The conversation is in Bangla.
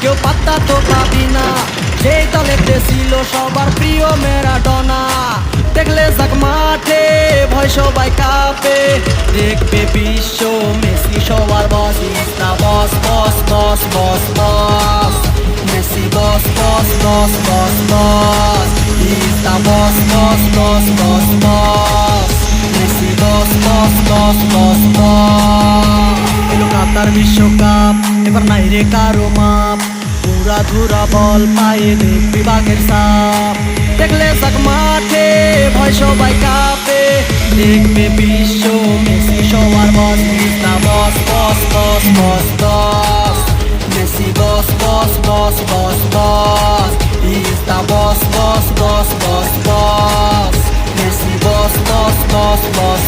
কেউ পাত্তা তো পাবি না। যেই দলেতে ছিল সবার প্রিয় ম্যারাডোনা, দেখলে যাক মাঠে ভয় সবাই কাঁপে। দেখবে বিশ্ব মেসি সবার boss, is the boss boss boss boss boss. Messi boss boss boss boss boss, is the boss boss boss boss boss. Messi boss boss boss boss boss. এলো কাতার বিশ্বকাপ, এবার নাই রে কারো মাপ। পুরা ধুরা বল পায়ে দেখবি বাঘের সাপ। দেখলে যাক মাঠে ভয় সবাই কাঁপে। দেখবে বিশ্ব মেসি সবার boss, is the boss boss boss boss boss. Messi boss boss boss boss boss, is the boss boss boss boss boss. Messi boss boss boss boss